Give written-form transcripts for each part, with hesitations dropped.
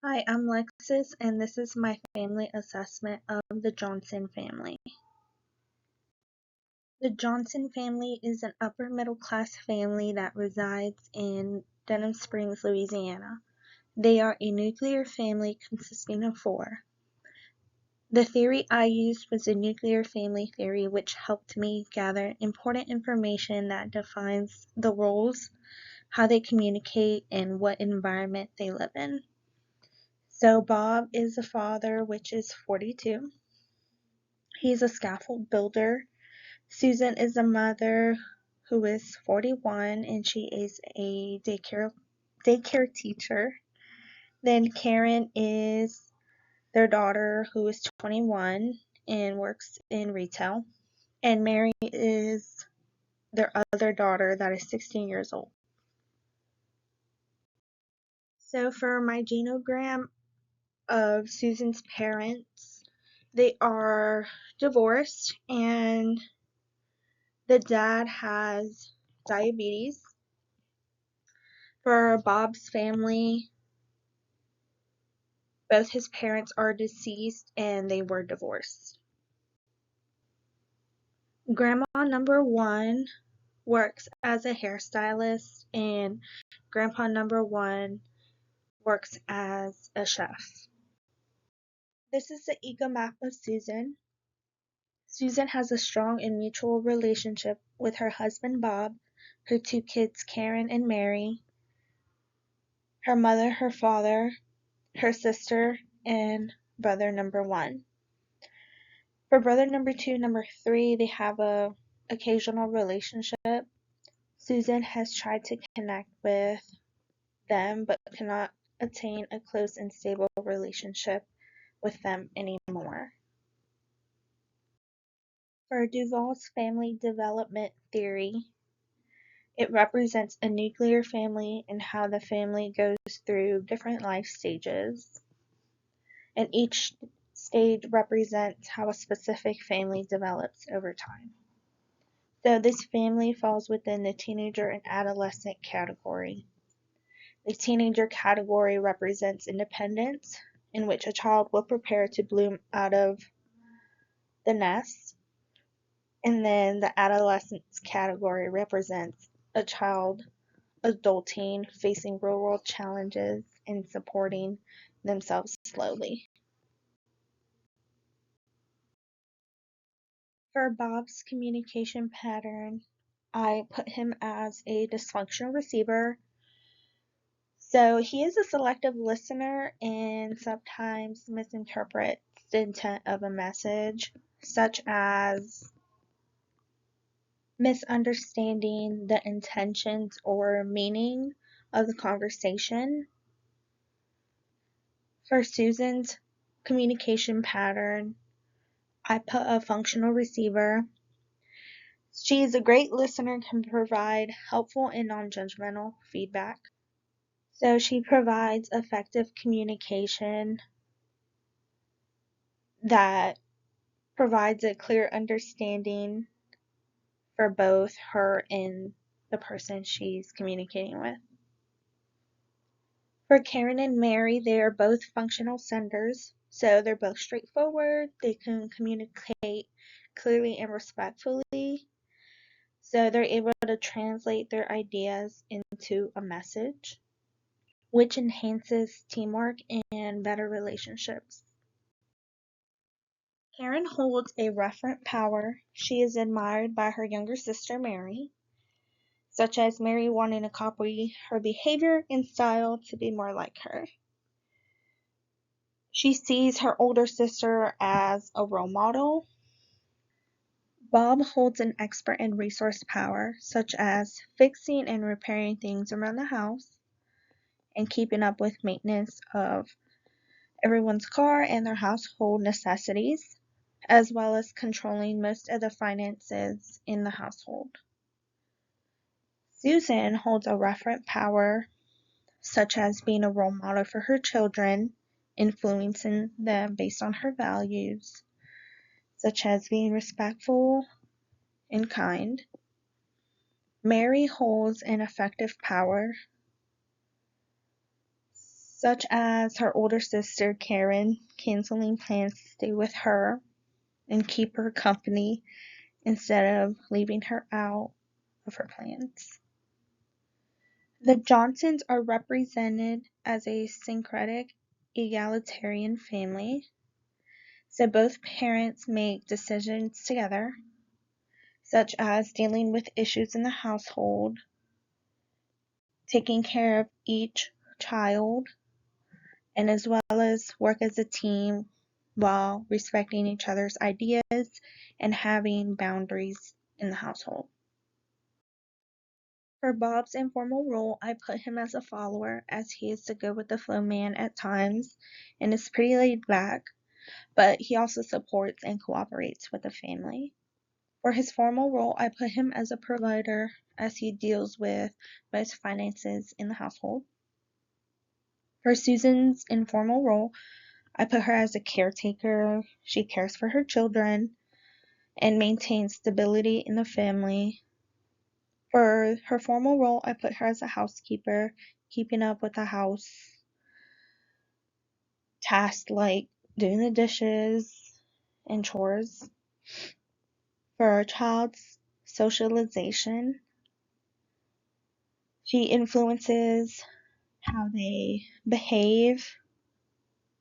Hi, I'm Lexis, and this is my family assessment of the Johnson family. The Johnson family is an upper middle class family that resides in Denham Springs, Louisiana. They are a nuclear family consisting of four. The theory I used was the nuclear family theory, which helped me gather important information that defines the roles, how they communicate, and what environment they live in. So Bob is the father, which is 42. He's a scaffold builder. Susan is a mother who is 41 and she is a daycare teacher. Then Karen is their daughter who is 21 and works in retail. And Mary is their other daughter that is 16 years old. So for my genogram of Susan's parents, they are divorced and the dad has diabetes. For Bob's family, both his parents are deceased and they were divorced. Grandma number one works as a hairstylist and Grandpa number one works as a chef. This is the ego map of Susan. Susan has a strong and mutual relationship with her husband Bob, her two kids Karen and Mary, her mother, her father, her sister, and brother number one. For brother number two, number three, they have a occasional relationship. Susan has tried to connect with them but cannot attain a close and stable relationship with them anymore. For Duvall's family development theory, it represents a nuclear family and how the family goes through different life stages. And each stage represents how a specific family develops over time. So this family falls within the teenager and adolescent category. The teenager category represents independence, in which a child will prepare to bloom out of the nest. And then the adolescence category represents a child adulting, facing real world challenges, and supporting themselves slowly. For Bob's communication pattern, I put him as a dysfunctional receiver. So he is a selective listener and sometimes misinterprets the intent of a message, such as misunderstanding the intentions or meaning of the conversation. For Susan's communication pattern, I put a functional receiver. She is a great listener and can provide helpful and non-judgmental feedback. So she provides effective communication that provides a clear understanding for both her and the person she's communicating with. For Karen and Mary, they are both functional senders, so they're both straightforward. They can communicate clearly and respectfully, so they're able to translate their ideas into a message, which enhances teamwork and better relationships. Karen holds a referent power. She is admired by her younger sister Mary, such as Mary wanting to copy her behavior and style to be more like her. She sees her older sister as a role model. Bob holds an expert and resource power, such as fixing and repairing things around the house and keeping up with maintenance of everyone's car and their household necessities, as well as controlling most of the finances in the household. Susan holds a referent power, such as being a role model for her children, influencing them based on her values, such as being respectful and kind. Mary holds an effective power, such as her older sister Karen canceling plans to stay with her and keep her company instead of leaving her out of her plans. The Johnsons are represented as a syncretic, egalitarian family, so both parents make decisions together, such as dealing with issues in the household, taking care of each child, and as well as work as a team while respecting each other's ideas and having boundaries in the household. For Bob's informal role, I put him as a follower, as he is the go with the flow man at times and is pretty laid back, but he also supports and cooperates with the family. For his formal role, I put him as a provider, as he deals with most finances in the household. For Susan's informal role, I put her as a caretaker. She cares for her children and maintains stability in the family. For her formal role, I put her as a housekeeper, keeping up with the house tasks like doing the dishes and chores. For our child's socialization, she influences how they behave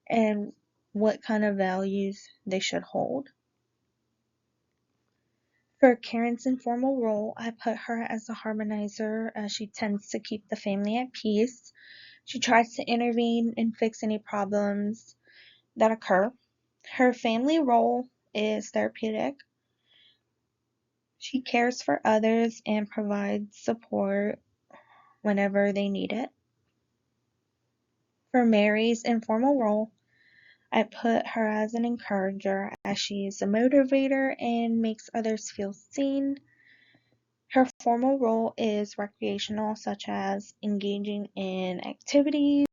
and what kind of values they should hold. For Karen's informal role, I put her as a harmonizer, as she tends to keep the family at peace. She tries to intervene and fix any problems that occur. Her family role is therapeutic. She cares for others and provides support whenever they need it. For Mary's informal role, I put her as an encourager, as she is a motivator and makes others feel seen. Her formal role is recreational, such as engaging in activities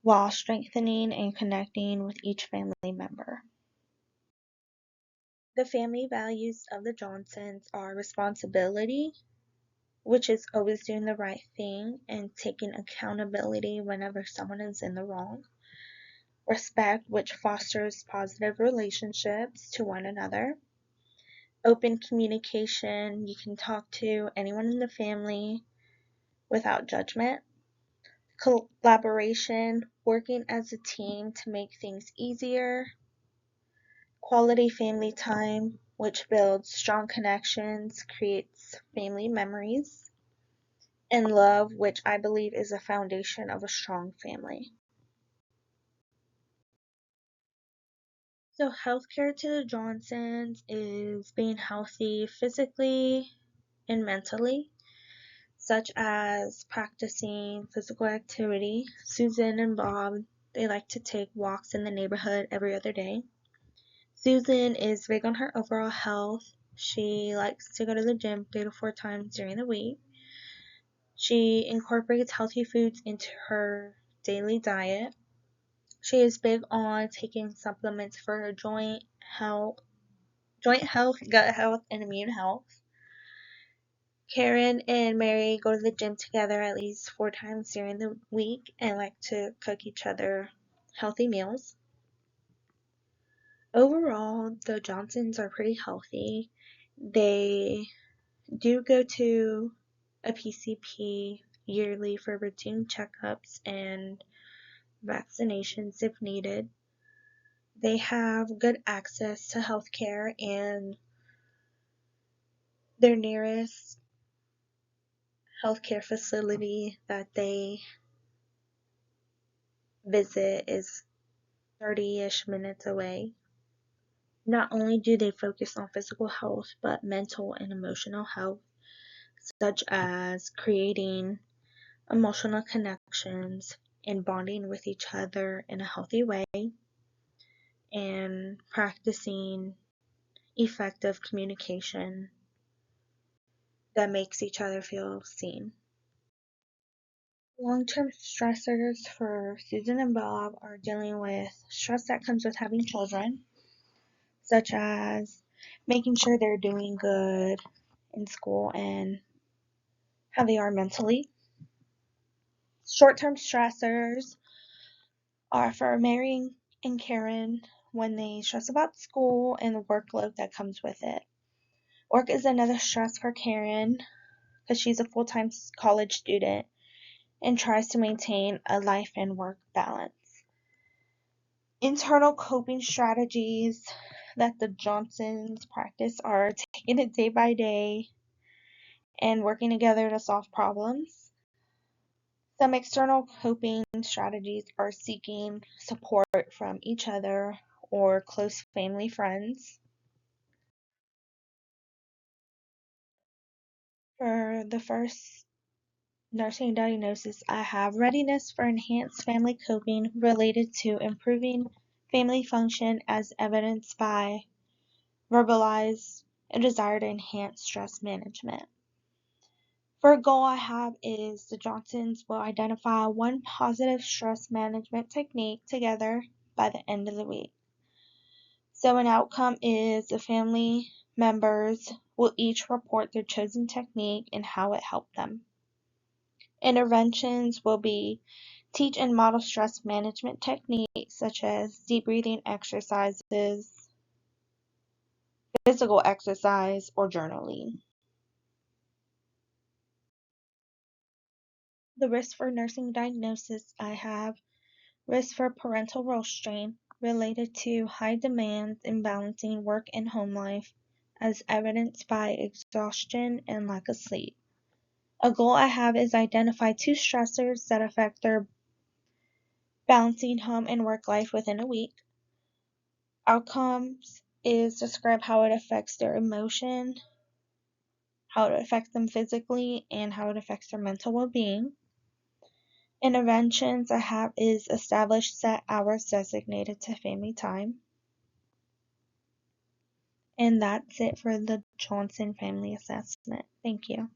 while strengthening and connecting with each family member. The family values of the Johnsons are responsibility, which is always doing the right thing and taking accountability whenever someone is in the wrong. Respect, which fosters positive relationships to one another. Open communication, you can talk to anyone in the family without judgment. Collaboration, working as a team to make things easier. Quality family time, which builds strong connections, creates family memories. And love, which I believe is a foundation of a strong family. So healthcare to the Johnsons is being healthy physically and mentally, such as practicing physical activity. Susan and Bob, they like to take walks in the neighborhood every other day. Susan is big on her overall health. She likes to go to the gym 3 to 4 times during the week. She incorporates healthy foods into her daily diet. She is big on taking supplements for her joint health, gut health, and immune health. Karen and Mary go to the gym together at least 4 times during the week and like to cook each other healthy meals. Overall, the Johnsons are pretty healthy. They do go to a PCP yearly for routine checkups and vaccinations if needed. They have good access to healthcare, and their nearest healthcare facility that they visit is 30-ish minutes away. Not only do they focus on physical health, but mental and emotional health, such as creating emotional connections and bonding with each other in a healthy way, and practicing effective communication that makes each other feel seen. Long-term stressors for Susan and Bob are dealing with stress that comes with having children, such as making sure they're doing good in school and how they are mentally. Short-term stressors are for Mary and Karen when they stress about school and the workload that comes with it. Work is another stress for Karen because she's a full-time college student and tries to maintain a life and work balance. Internal coping strategies that the Johnsons practice are taking it day by day and working together to solve problems. Some external coping strategies are seeking support from each other or close family friends. For the first nursing diagnosis, I have readiness for enhanced family coping related to improving family function as evidenced by verbalized a desire to enhance stress management. For a goal I have is the Johnsons will identify one positive stress management technique together by the end of the week. So an outcome is the family members will each report their chosen technique and how it helped them. Interventions will be teach and model stress management techniques such as deep breathing exercises, physical exercise, or journaling. The risk for nursing diagnosis I have risk for parental role strain related to high demands in balancing work and home life as evidenced by exhaustion and lack of sleep. A goal I have is identify 2 stressors that affect their balancing home and work life within a week. Outcomes is describe how it affects their emotion, how it affects them physically, and how it affects their mental well-being. Interventions I have is establish set hours designated to family time. And that's it for the Johnson family assessment. Thank you.